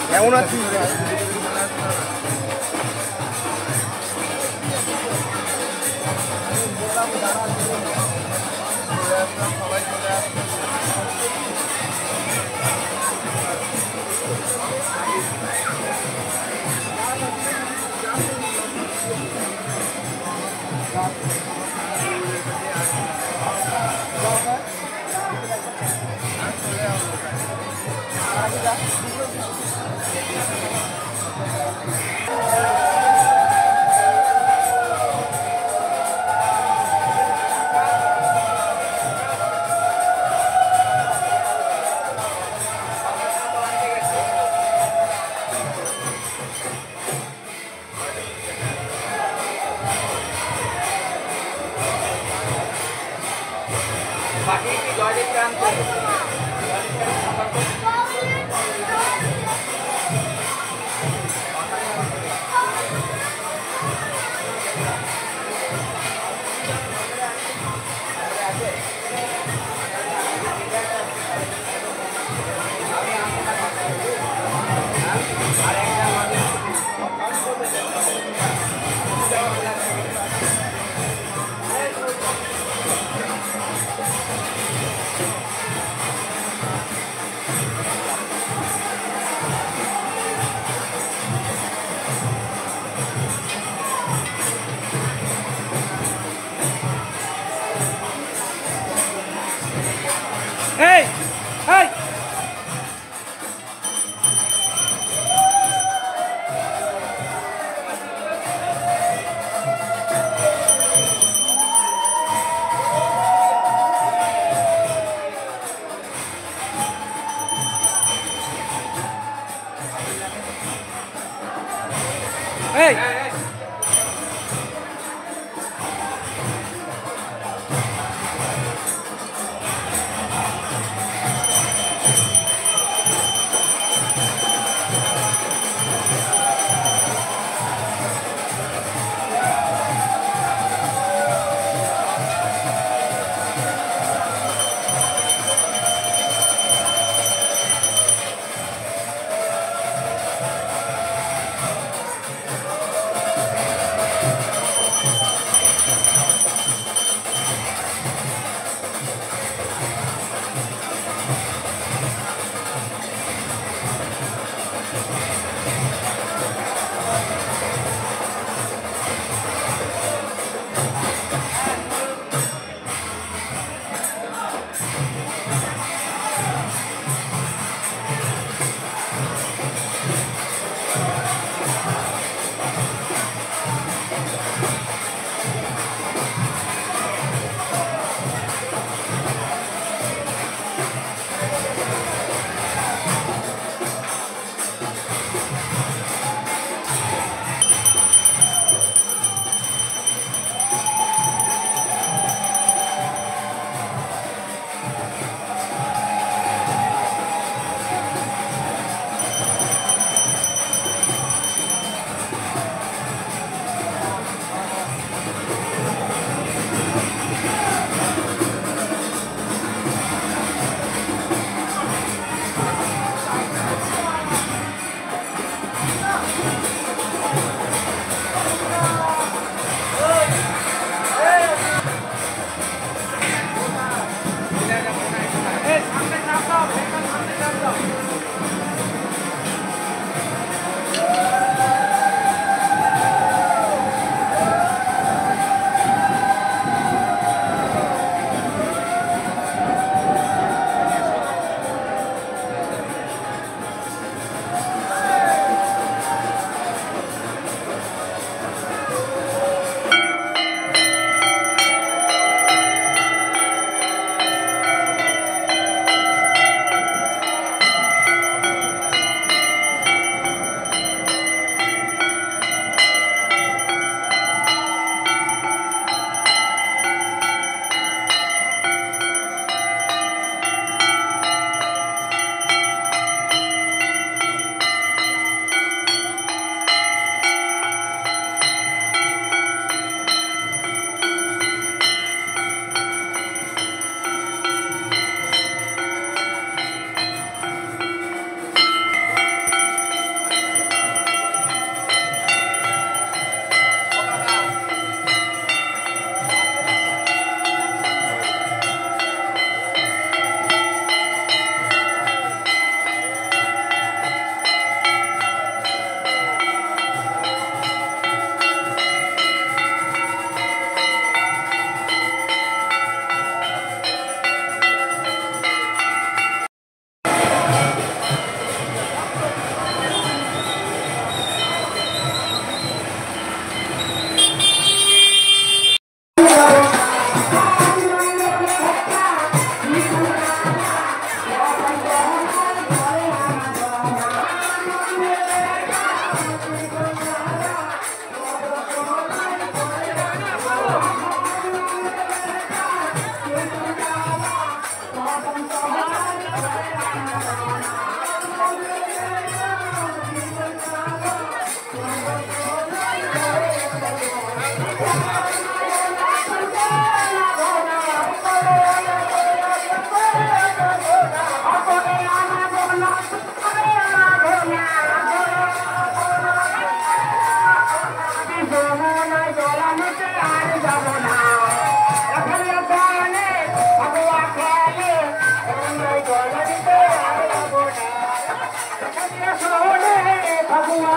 কেমন আছিস? সবাই চলে আসছে। বাকি কি জয়দেব প্রান্ত Hey! Hey! Hey!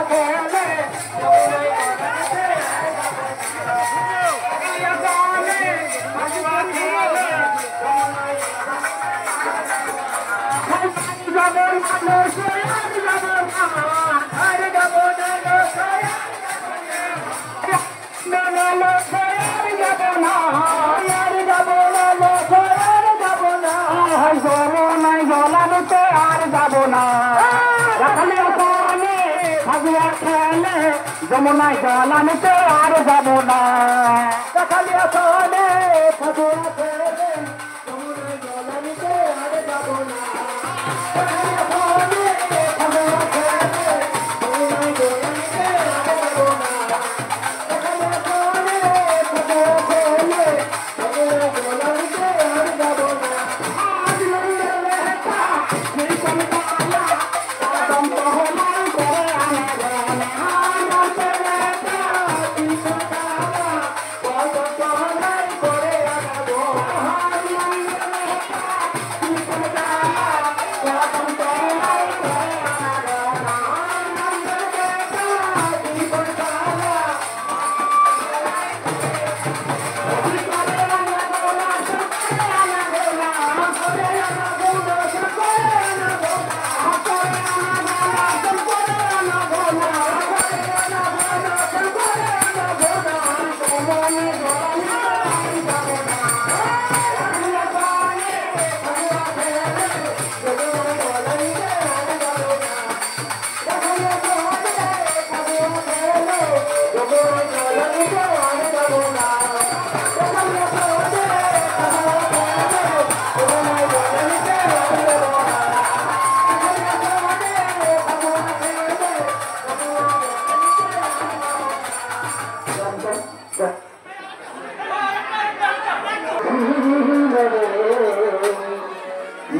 খেলে যমুনায় জলানিতে আর যাব না খালি আসনে ফাগুয়া খেলে যমুনায় জলানিতে আর যাব না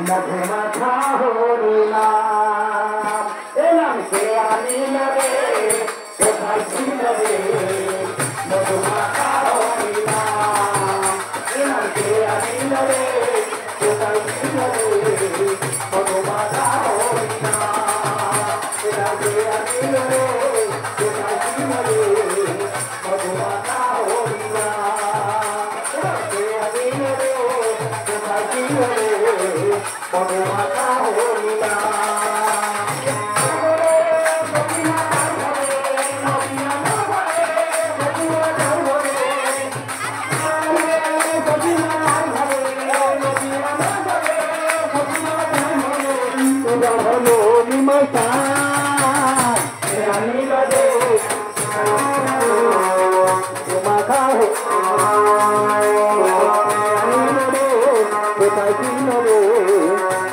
মধুমাখা হরিণা এলাম সে আনিল রে কোথায় ছিল রে মধুমাখা হরিণা এলাম সে আনিল রে কোথায় ছিল রে মধুমাখা হরিণা এলাম সে আনিল রে কোথায় ছিল রে মধুমাখা হরিণা এলাম সে আনিল রে কোথায় ছিল রে মধুমাখা হরিণা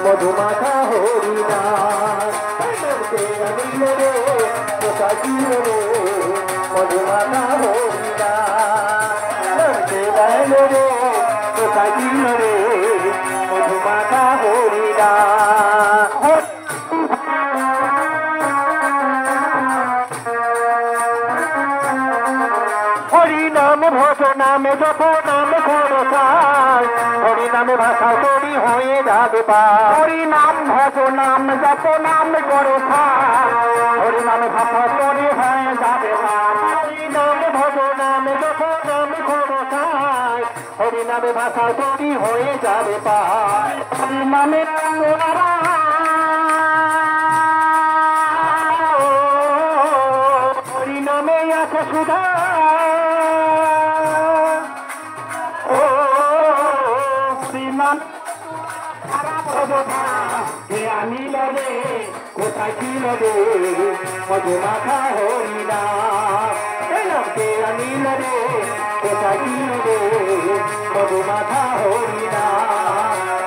মধুমাখা হরিণা মধুমাখা হরিণা মধুমাখা হরিণা হরিনাম ভজ নামে যত নাম খরচায় হরিনামে ভাষা তরি হয়ে যাবে পা হরিনাম ভজ নাম যত নাম করো হরিনামে ভাষা তরি হয়ে যাবে পা হরিনাম ভজ নামে যত নাম খরচায় হরিনামে ভাষা তরি হয়ে যাবে পা হরিনামে হরিনামে আছে সুধা আনিল রে কোথায় ছিল রে মধুমাখা হরিণা এলামকে আনিল রে কোথায় ছিল রে মধুমাখা হরিণা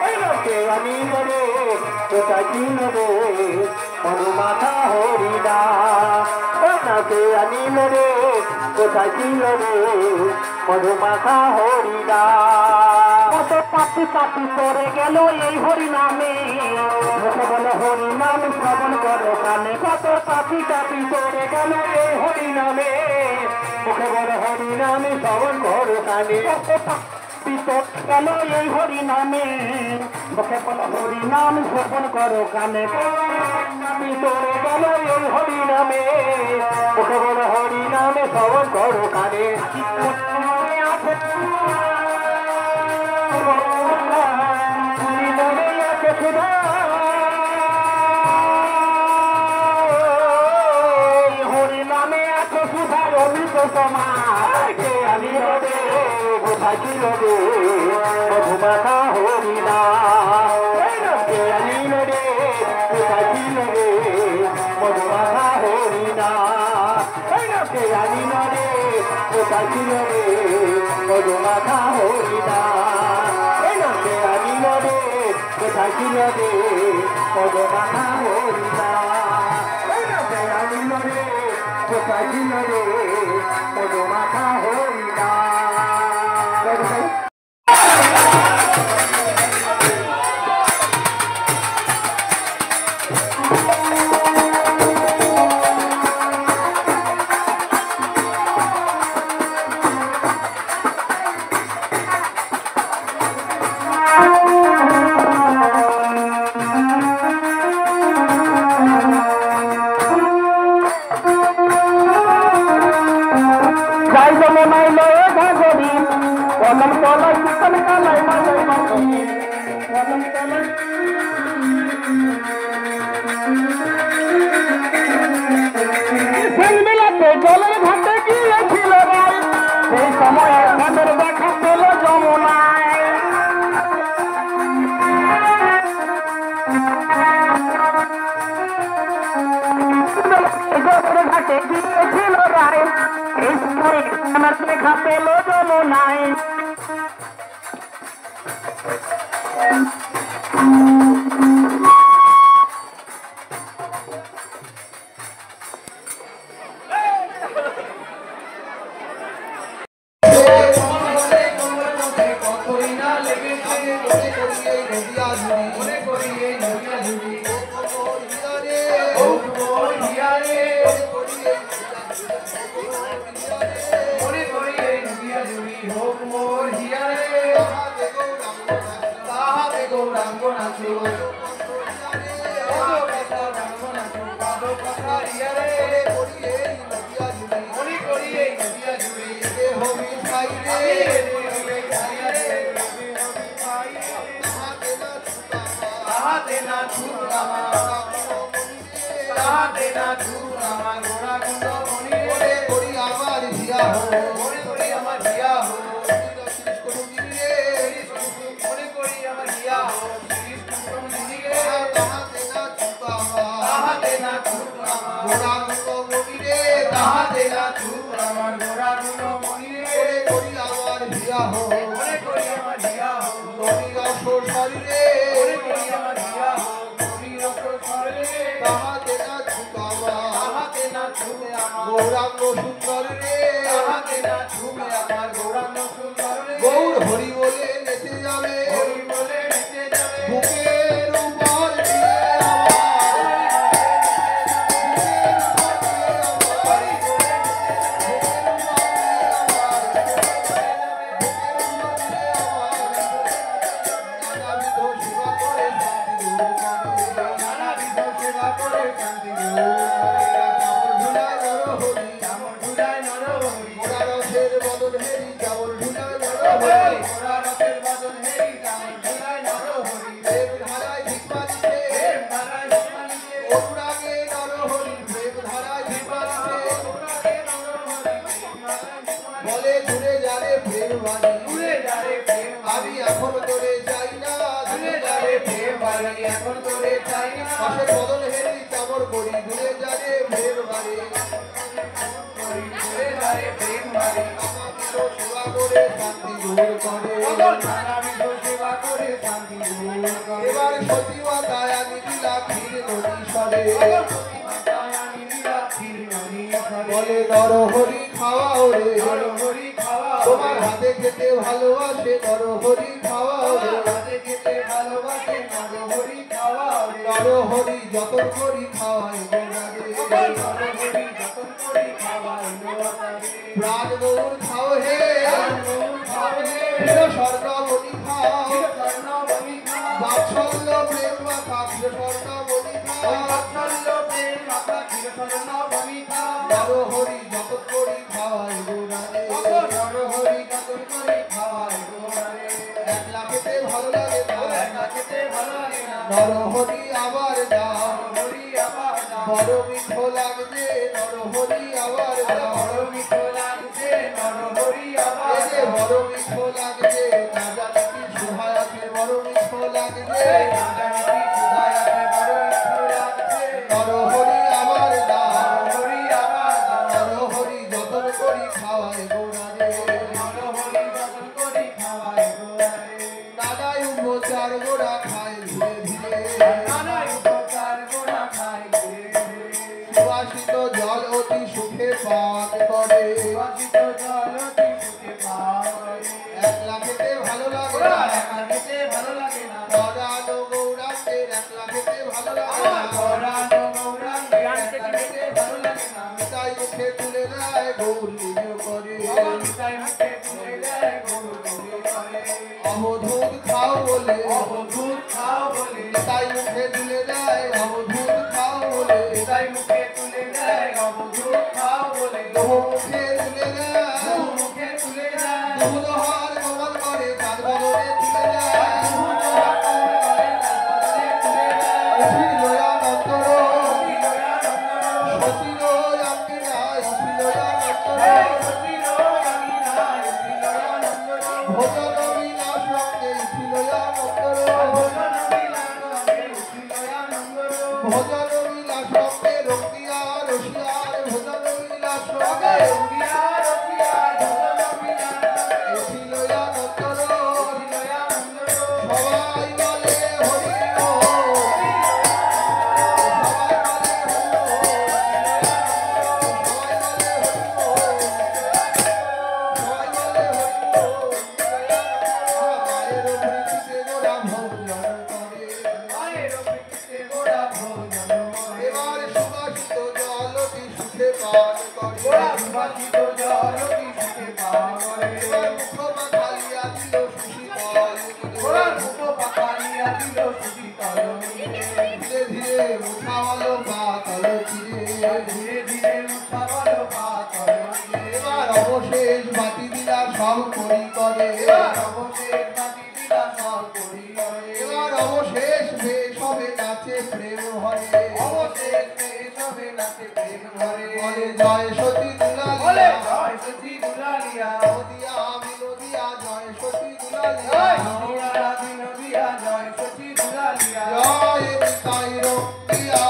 এলামকে আনিল রে কোথায় ছিল রে মধুমাখা হরিণা এলামকে আনিল রে কোথায় ছিল রে মধুমাখা হরিণা কত পাপি পাপি করে গেল এই হরিনামে মুখে বলে হরিনাম শ্রবণ করো কানে কত পাপি পাপি করে গেল এই হরিনামে মুখে বলে হরিনামে শ্রবণ করো কানে কত পাপি গেল এই হরি নামে মুখে বলো হরি নাম শ্রবণ করো কানে ভিতরে গেল এই হরি নামে মুখে বলো হরি নামে শ্রবণ করো কানে হরি নামে আছে সুধার অমৃত সমাজ আমি রবে কোথায় রবে মধুমাখা হরি নাম আমি রবে কোথায় রবে মধুমাখা হরি নাম আমি রবে কোথায় রবে মধুমাখা হরি নাম আমি রবে কোথায় রবে মধুমাখা হরি নাম আমি রবে কোথায় রবে মধুমাখা হরি নাম জলের ঘাটে গিয়েছিল ভাই সেই সময় তাদের দেখা পেল যমুনায় জলের ঘাটে গিয়েছিল রায় এই সময় আমার দেখা পেল যমুনায় গৌর হরি বলে নেচে যাবে বুকের উপর আমি এখন তোরে চাই না এখন তোরে চাই না পাশে বদল হেরি চাবর করি ঘুরে যাবে প্রেম বাড়ি প্রেম বাড়ি সেবা করে শান্তি দূর করে সেবা করে শান্তি দূর করে এবার সতীমা দায়া নিদিলা ক্ষীর নদী সরে বলে নরহরি খাওয়াও রে নরহরি খাওয়াও তোমার হাতে খেতে ভালোবাসে নরহরি খাওয়াও রে হাতে খেতে ভালোবাসে নরহরি খাওয়াও রে নরহরি যতন করি খাওয়াই গোরারে নরহরি যতন করি খাওয়াই গোরারে প্রাণ গৌর খাও হে প্রাণ গৌর খাও হে স্বর্গ মনি নরহরি যত করি খাওয়াই গোড়ারে নরহরি যত করি খাওয়াই গোড়ারে একলা খেতে ভালো লাগে না নরহরি আবার দাও বড় মিঠো লাগছে নরহরি আবার দাও বড় মিঠো লাগছে নরহরি আবার বড় মিঠো লাগছে না জানি কি সুহায়াতে বড় মিঠো লাগছে না জানি কি সুহায়াতে বড় মিঠো লাগছে নরহরি আবার দাও নরহরি যতন করি খাওয়াই গোড়ারে নরহরি যতন করি খাওয়াই গোড়ারে দাদাই উপচার গোড়া খায় ধীরে ধীরে দাদাই উপচার গোড়া খায় ধীরে ধীরে সুবাসিত জল অতি সুখে পান করে সুবাসিত জল অতি সুখে পান করে একলা খেতে ভালো লাগে না একলা খেতে ভালো লাগে না পরানো গৌরাঙ্গের একলা খেতে ভালো লাগে না পরানো গৌরাঙ্গের একলা খেতে ভালো লাগে না তাই মুখে তুলে দেয় গৌর নিজ করে তাই মুখে তুলে দেয় গৌর নিজ করে অবধূত খাও বলে তাই মুখে তুলে দেয় অবধূত খাও বলে তাই মুখে তুলে দেয় অবধূত খাও বলে মুখে তুলে দেয় দুধহার কমল করে তার বদলে তুলে দেয় অবশেষ বাতি দিলা সব করি করে এবার অবশেষ বেশ হবে নাচে প্রেম হরে বলে জয় সতী দুলালিয়া নদিয়া বিনোদিয়া জয় সতী দুলালিয়া জয় নিতাই রঙ্গিয়া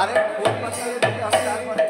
আরে ফোন বাজারে দিতে হবে তারপরে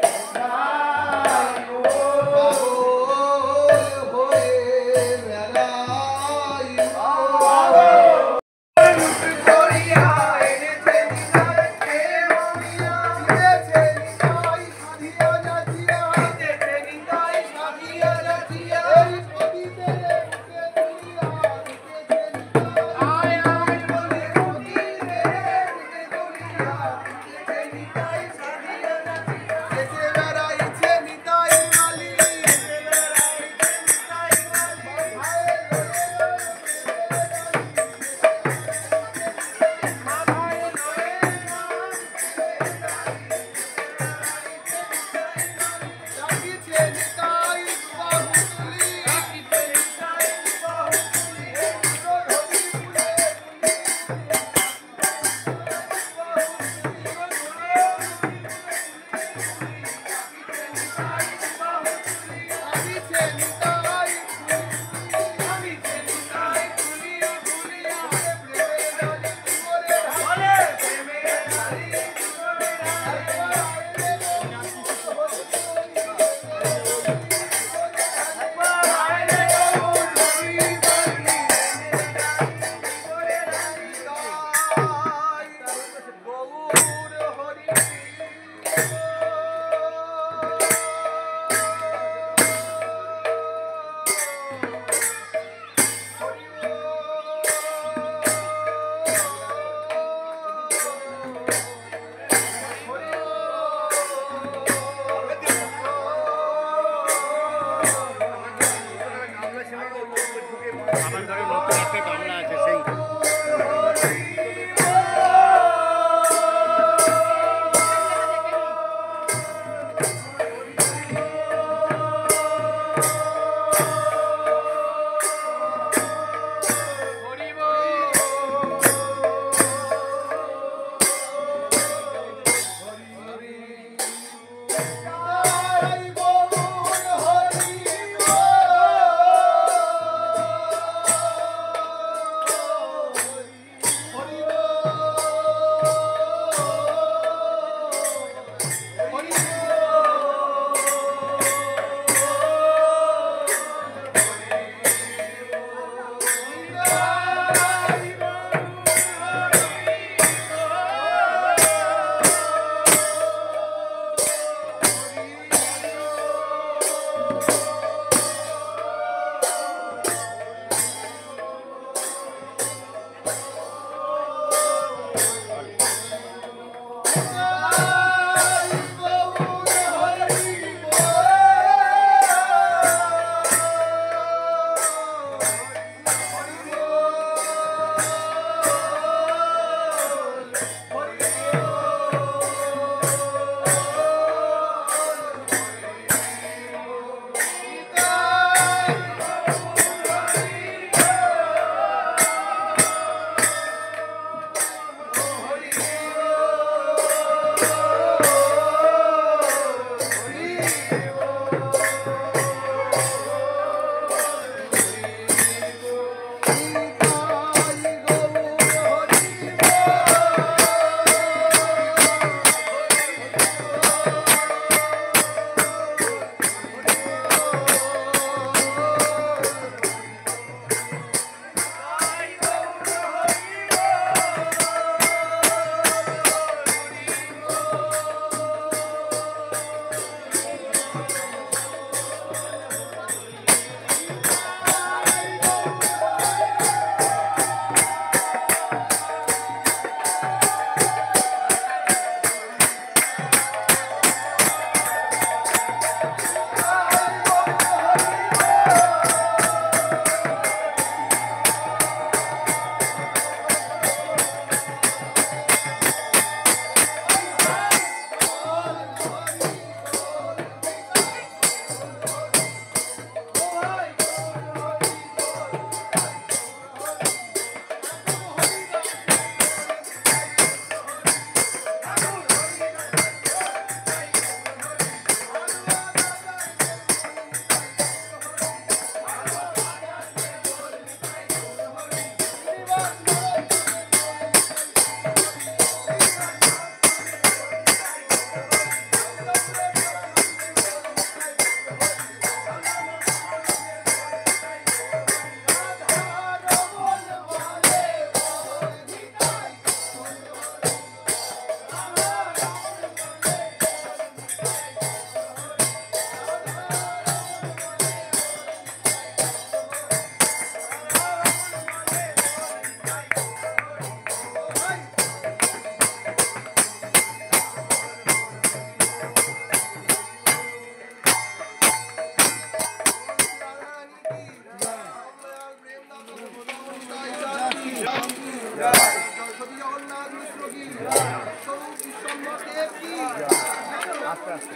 আস্তে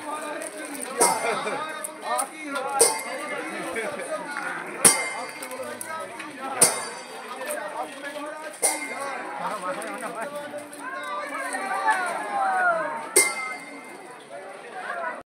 আস্তে